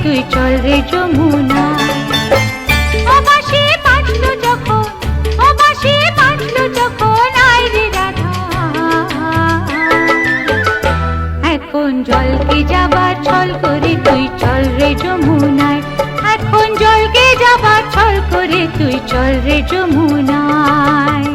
তুই চল রে যমুনায়। ও বাঁশি বাজলো যখন, ও বাঁশি বাজলো যখন, আয় রে রাধা। এখন জলকে যাবার ছল করে তুই চল রে যমুনায়, এখন জলকে যাবার ছল করে তুই চল রে যমুনায়।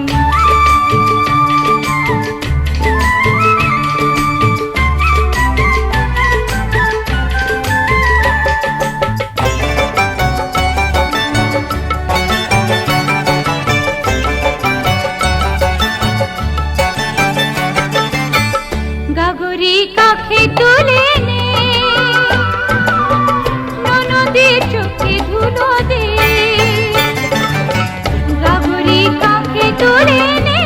গাগরি কাখে তুলে নে, ননদের চোখে ধুলো দে। গাগরি কাখে তুলে নে,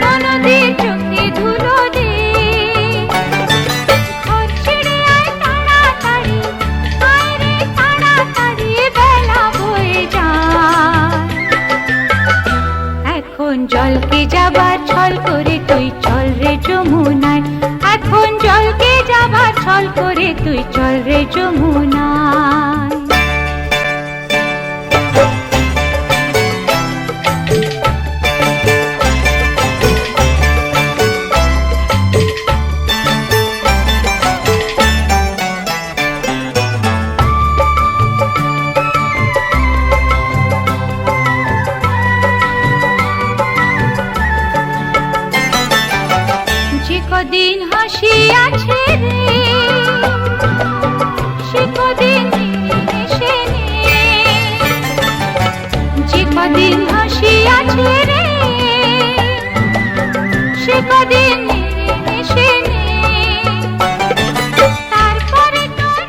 ননদের চোখে ধুলো দে। ঘর ছেড়ে আয় তাড়াতাড়ি, আয় রে তাড়াতাড়ি, বেলা বয়ে যায়। এখন জলকে যাবার ছল করে তুই চল রে যমুনায়, এখন জলকে যাবার ছল করে তুই চল রে যমুনায়। কদিন হাসি আছে রে, সে কদিন হেসে নে। যে কদিন হাসি আছে রে, সে কদিন হেসে নে। তারপরে তোর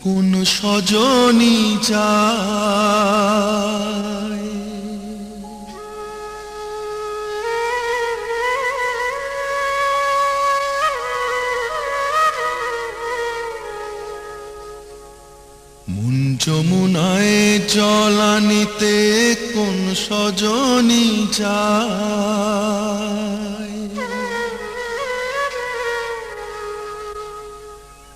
কোন সজনী চায়, মন যমুনায় জলানিতে কোন সজনী চায়।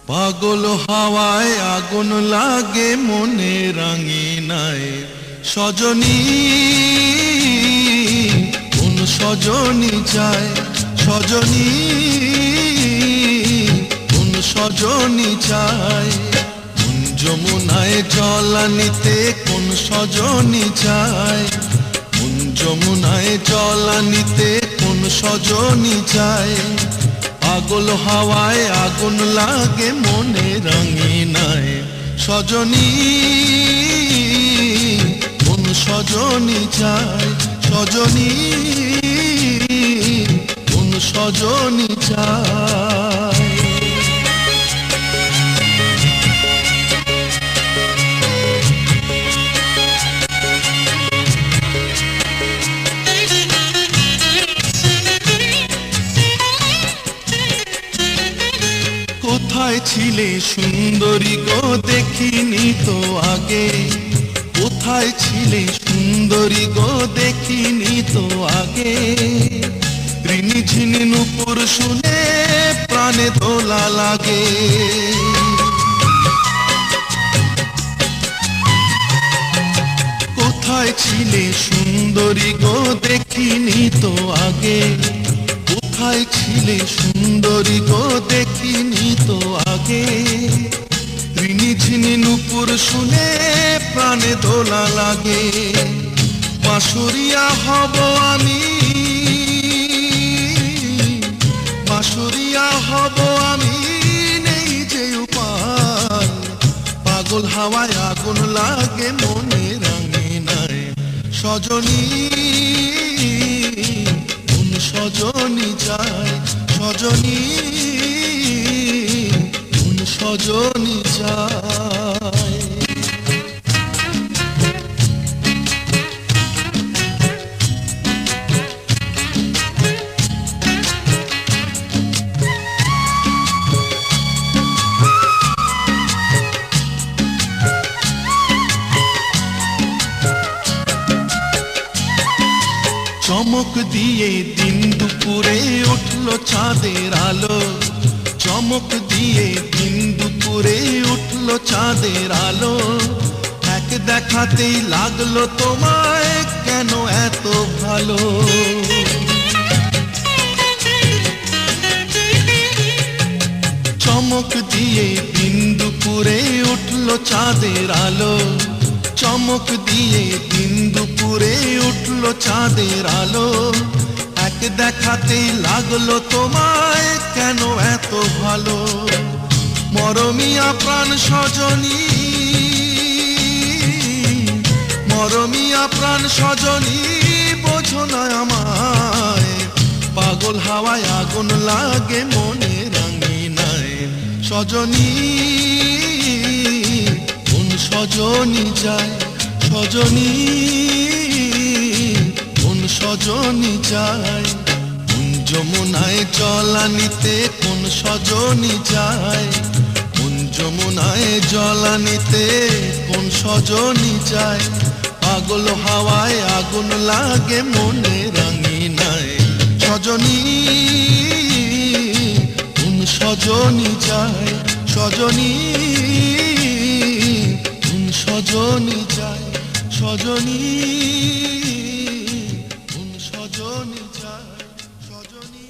পাগল হাওয়ায় আগুন লাগে মনে রাঙিনায়, সজনী কোন সজনী চায়, সজনী কোন সজনী চায়। কোন যমুনায় জলানিতে কোন সজনী চায়, কোন যমুনায় জলানিতে কোন সজনী চায়। পাগল হাওয়ায় আগুন লাগে মনে রাঙিনায়, সজনী কোন সজনী চায়, সজনী কোন সজনী চায়। কোথায় ছিলে সুন্দরী গো, দেখিনি তো আগে। কোথায় ছিলে সুন্দরী গো দেখিনি তো আগে, ঋণী ঝিনি নূপুর শুনে প্রাণে দোলা লাগে। কোথায় ছিলে সুন্দরী গো দেখিনি তো আগে, কোথায় ছিলে সুন্দরী গো দেখিনি তো আগে, ঋণী ঝিনি নূপুর শুনে প্রাণে দোলা লাগে। বাঁশুরিয়া হব আমি, বাঁশুরিয়া হব আমি, নেই যে উপায়, পাগল হাওয়ায় আগুন লাগে মনে রাঙে নাই। সজনী কোন সজনী যায়, সজনী কোন সজনী যায়। চমক দিয়ে দিন দুপুরে উঠলো চাঁদের আলো, চমক দিয়ে দিন দুপুরে উঠলো চাঁদের আলো, এক দেখাতেই লাগলো তোমায় কেন এত ভালো। চমক দিয়ে দিন দুপুরে উঠলো চাঁদের আলো, চমক দিয়ে দিন দুপুরে উঠলো চাঁদের আলো, এক দেখাতেই লাগলো তোমায় কেন এত ভালো। মরমিয়া প্রাণ সজনী, মরমিয়া প্রাণ সজনী, বোঝো না আমায়, পাগল হাওয়ায় আগুন লাগে মনে রাঙি নাই। সজনী কোন সজনী যায়, সজনী কোন সজনী যায়, কোন যমুনায় জলানিতে কোন সজনী যায়, কোন যমুনায় জলানিতে কোন সজনী যায়, পাগল হাওয়ায় আগুন লাগে মনে রাঙি নাই। সজনী কোন সজনী যায়, সজনী কোন সজনী যায়, সজনী কোন সজনী যায়, সজনী।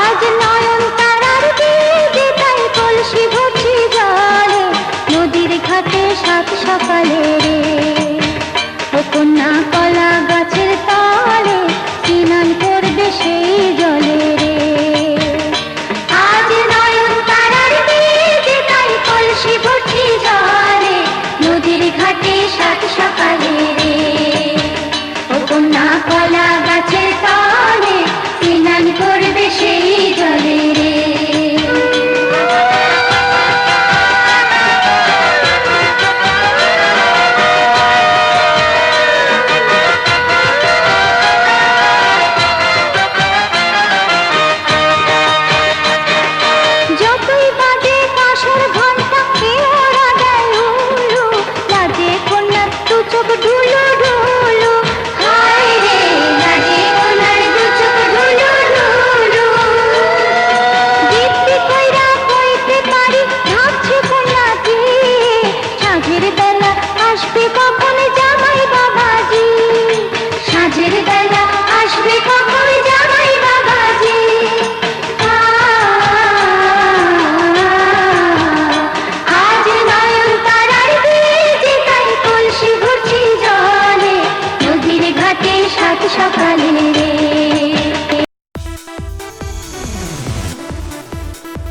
আজ নয়ন তারার দিকে তাই কলসি ভর্তি জলে নদীর ঘাটে সাত সকালে রে ও কন্যা কলা গাছের তলে স্নান করবে সেই জলে রে আজ নয়ন তারার দিকে তাই কলসি ভর্তি জলে নদীর ঘাটে সাত সকালে রে ও কন্যা কলা গাছের তলে